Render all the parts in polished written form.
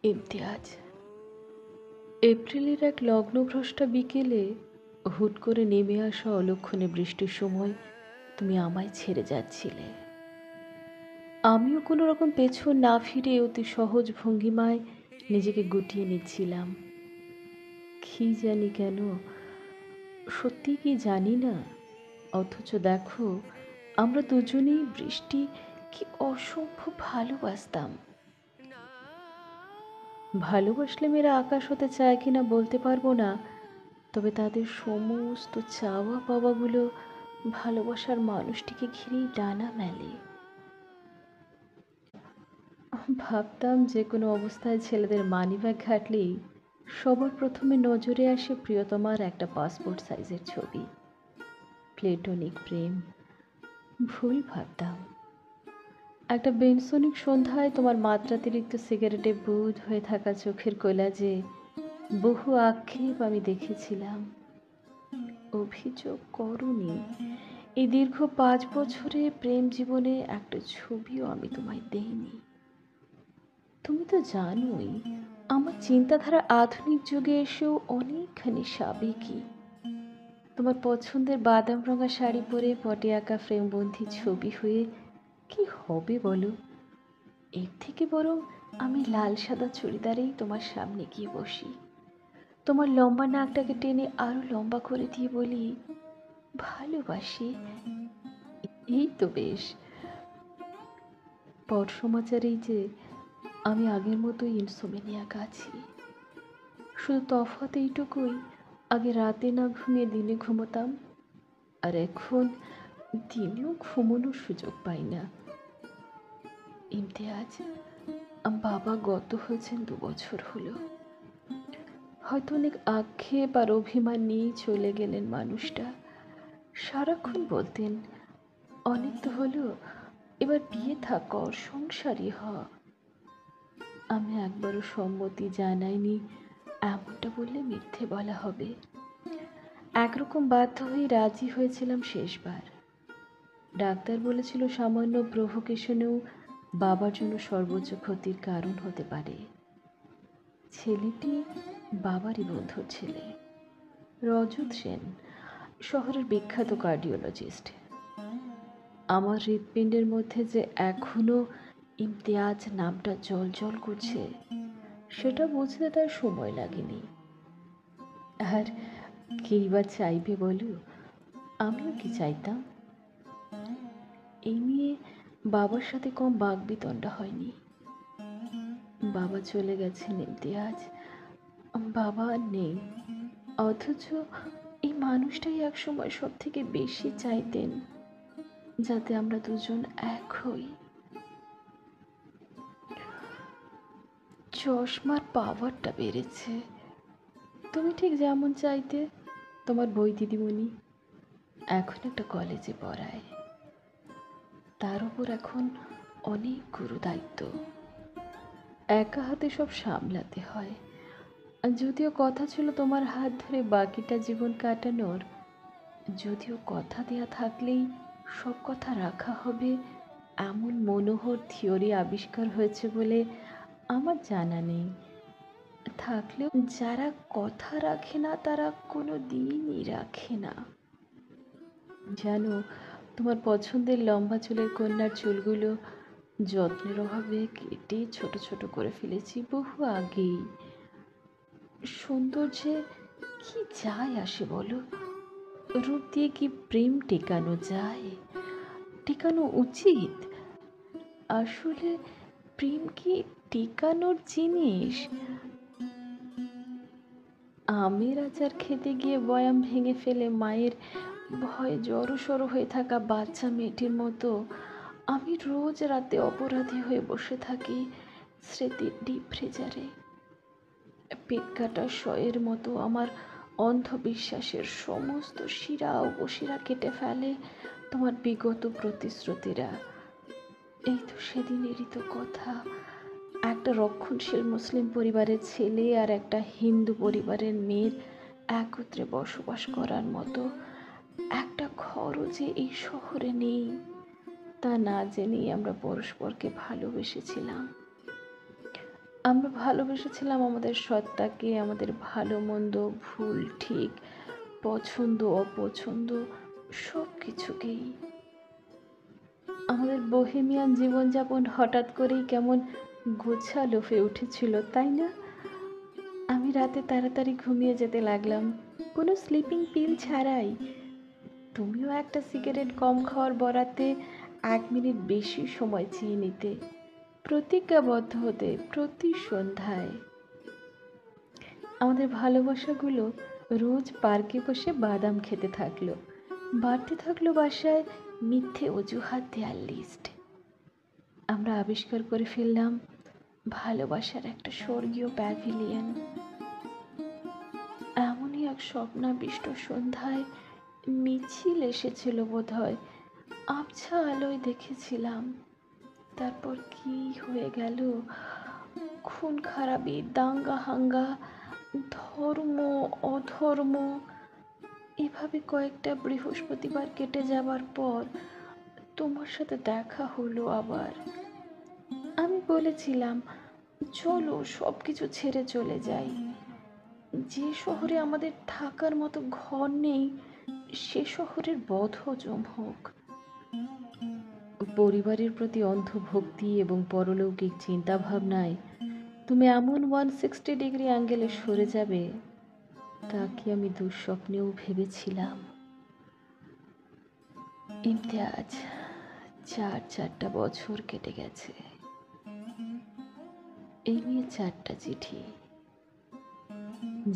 ইমতিয়াজ, এপ্রিলের এক লগ্নভ্রষ্টা বিকেলে হুট করে নেমে আসা অলক্ষণে বৃষ্টির সময় তুমি আমায় ছেড়ে যাচ্ছিলে। আমিও কোনো রকম পেছন না ফিরে অতি সহজ ভঙ্গিমায় নিজেকে গুটিয়ে নিচ্ছিলাম। কি জানি কেন, সত্যি কি জানি না, অথচ দেখো, আমরা দুজনেই বৃষ্টি কি অসম্ভব ভালোবাসতাম। ভালোবাসলে মেয়েরা আকাশ হতে চায় কিনা বলতে পারবো না, তবে তাদের সমস্ত চাওয়া পাওয়াগুলো ভালোবাসার মানুষটিকে ঘিরেই ডানা মেলে। ভাবতাম যে কোনো অবস্থায় ছেলেদের মানিব্যাগ ঘাটলেই সবার প্রথমে নজরে আসে প্রিয়তমার একটা পাসপোর্ট সাইজের ছবি। প্লেটোনিক প্রেম। ভুল ভাবতাম। একটা বেনসনিক সন্ধ্যায় তোমার মাত্রাতিরিক্ত সিগারেটে বুঁদ হয়ে থাকা চোখের কোলাজে বহু আক্ষেপ আমি দেখেছিলাম। অভিযোগ করনি, এই দীর্ঘ 5 বছরে প্রেম জীবনে একটা ছবিও আমি তোমায় দেইনি। তুমি তো জানোই, আমার চিন্তাধারা আধুনিক যুগে এসেও অনেকখানি সাবেকি। তোমার পছন্দের বাদাম রঙা শাড়ি পরে পটে আঁকা ফ্রেমবন্দি ছবি হয়ে কি হবে বলো? এর থেকে বরং আমি লাল সাদা চুড়িদারেই তোমার সামনে গিয়ে বসি, তোমার লম্বা নাকটাকে টেনে আরো লম্বা করে দিয়ে বলি, ভালোবাসি। এই তো বেশ। পর সমাচার এই যে আমি আগের মতোই ইনসোমেনিয়াক আছি। শুধু তফাৎ এইটুকুই, আগে রাতে না ঘুমিয়ে দিনে ঘুমোতাম, আর এখন দিনেও ঘুমানোর সুযোগ পাই না। ইমতিয়াজ, বাবা গত হয়েছেন 2 বছর হলো। হয়তো অনেক আক্ষেপ আর অভিমান নিয়েই চলে গেলেন মানুষটা। সারাক্ষণ বলতেন, অনেক তো হলো, এবার বিয়ে থা কর, সংসারী হ। আমি একবারও সম্মতি জানাইনি, এমনটা বললে মিথ্যে বলা হবে। একরকম বাধ্য হয়ে রাজি হয়েছিলাম শেষবার। ডাক্তার বলেছিল সামান্য প্রভোকেশনেও বাবার জন্য সর্বোচ্চ ক্ষতির কারণ হতে পারে। ছেলেটি বাবারই বন্ধুর ছেলে, রজত সেন, শহরের বিখ্যাত কার্ডিওলজিস্ট। আমার হৃৎপিণ্ডের মধ্যে যে এখনো ইমতিয়াজ নামটা জ্বলজ্বল করছে, সেটা বুঝতে তার সময় লাগেনি। আর কেই বা চাইবে বলো? আমিও কি চাইতাম? এই নিয়ে বাবার সাথে কম বাকবিতণ্ডা হয়নি। বাবা চলে গেছেন ইমতিয়াজ, বাবা আর নেই। অথচ এই মানুষটাই একসময় সব থেকে বেশি চাইতেন যাতে আমরা দুজন এক হই। চশমার পাওয়ারটা বেড়েছে। তুমি ঠিক যেমন চাইতে, তোমার বই দিদিমণি এখন একটা কলেজে পড়ায়। তার উপর এখন অনেক গুরু দায়িত্ব, একা হাতে সব সামলাতে হয়। আর যদিও কথা ছিল তোমার হাত ধরে বাকিটা জীবন কাটানোর, যদিও কথা দেয়া থাকলেই সব কথা রাখা হবে, এমন মনোহর থিওরি আবিষ্কার হয়েছে বলে আমার জানা নেই। থাকলেও যারা কথা রাখে না তারা কোনো দিনই রাখে না। জানো, তোমার পছন্দের লম্বা চুলের কন্যার চুলগুলো যত্নের অভাবে কেটে ছোট ছোট করে ফেলেছি বহু আগেই। সৌন্দর্যে কি যায় আসে বলো? রূপ দিয়ে কি প্রেম টেকানো যায়? টেকানো উচিত? আসলে প্রেম কি টেকানোর জিনিস? আমের আচার খেতে গিয়ে বয়াম ভেঙে ফেলে মায়ের ভয়ে জড়োসড়ো হয়ে থাকা বাচ্চা মেয়েটির মতো আমি রোজ রাতে অপরাধী হয়ে বসে থাকি স্মৃতির ডিপ ফ্রিজারে। পেট কাটা শয়ের মতো আমার অন্ধবিশ্বাসের সমস্ত শিরা উপশিরা কেটে ফেলে তোমার বিগত প্রতিশ্রুতিরা। এই তো সেদিনেরই তো কথা, একটা রক্ষণশীল মুসলিম পরিবারের ছেলে আর একটা হিন্দু পরিবারের মেয়ের একত্রে বসবাস করার মতো একটা ঘরও যে এই শহরে নেই, তা না জেনেই আমরা পরস্পরকে ভালোবেসেছিলাম। আমরা ভালোবেসেছিলাম আমাদের সত্তাকে, আমাদের ভালো মন্দ, ভুল ঠিক, পছন্দ অপছন্দ সব কিছুকেই। আমাদের বোহেমিয়ান জীবনযাপন হঠাৎ করেই কেমন গোছালো হয়ে উঠেছিল, তাই না? আমি রাতে তাড়াতাড়ি ঘুমিয়ে যেতে লাগলাম, কোনো স্লিপিং পিল ছাড়াই। তুমিও একটা সিগারেট কম খাওয়ার বরাতে 1 মিনিট বেশি সময় চেয়ে নিতে, প্রতিজ্ঞাবদ্ধ হতে প্রতি সন্ধ্যায়। আমাদের ভালোবাসাগুলো রোজ পার্কে বসে বাদাম খেতে থাকলো, বাড়তে থাকলো বাসায় মিথ্যে অজুহাত দেওয়ার লিস্ট। আমরা আবিষ্কার করে ফেললাম ভালোবাসার একটা স্বর্গীয় প্যাভিলিয়ন। এমনই এক স্বপ্নাবিষ্ট সন্ধ্যায় মিছিল এসেছিল বোধহয়, আবছা আলোয় দেখেছিলাম। তারপর কি হয়ে গেল, খুন খারাপি, দাঙ্গা হাঙ্গা, ধর্ম অধর্ম, এভাবে কয়েকটা বৃহস্পতিবার কেটে যাবার পর তোমার সাথে দেখা হলো আবার। আমি বলেছিলাম চলো সব কিছু ছেড়ে চলে যাই। যে শহরে আমাদের থাকার মতো ঘর নেই সে শহরের বদহজম হোক। পরিবারের প্রতি অন্ধভক্তি এবং পরলৌকিক চিন্তাভাবনায় তুমি এমন 160 ডিগ্রি অ্যাঙ্গেলে সরে যাবে তা কি আমি দুঃস্বপ্নেও ভেবেছিলাম। ইমতিয়াজ, 4টা বছর কেটে গেছে, এই নিয়ে 4টা চিঠি।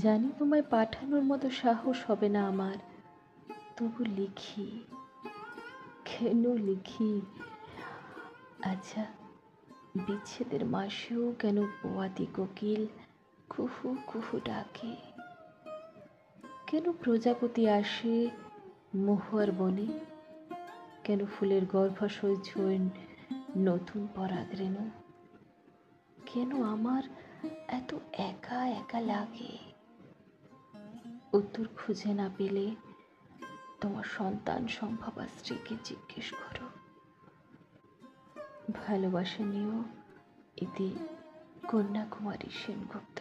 জানি তোমায় পাঠানোর মতো সাহস হবে না আমার, তবু লিখি। কেন লিখি? আচ্ছা, বিচ্ছেদের মাসেও কেন পোয়াতি কোকিল কুহু কুহু ডাকে? কেন প্রজাপতি আসে মহুয়ার বনে? কেন ফুলের গর্ভাশয় ছোঁয় নতুন পরাগ রেণু? কেন আমার এত একা একা লাগে? উত্তর খুঁজে না পেলে তোমার সন্তান সম্ভবা স্ত্রীকে জিজ্ঞেস করো। ভালোবাসা নিয়েও ইতি কন্যাকুমারী সেনগুপ্ত।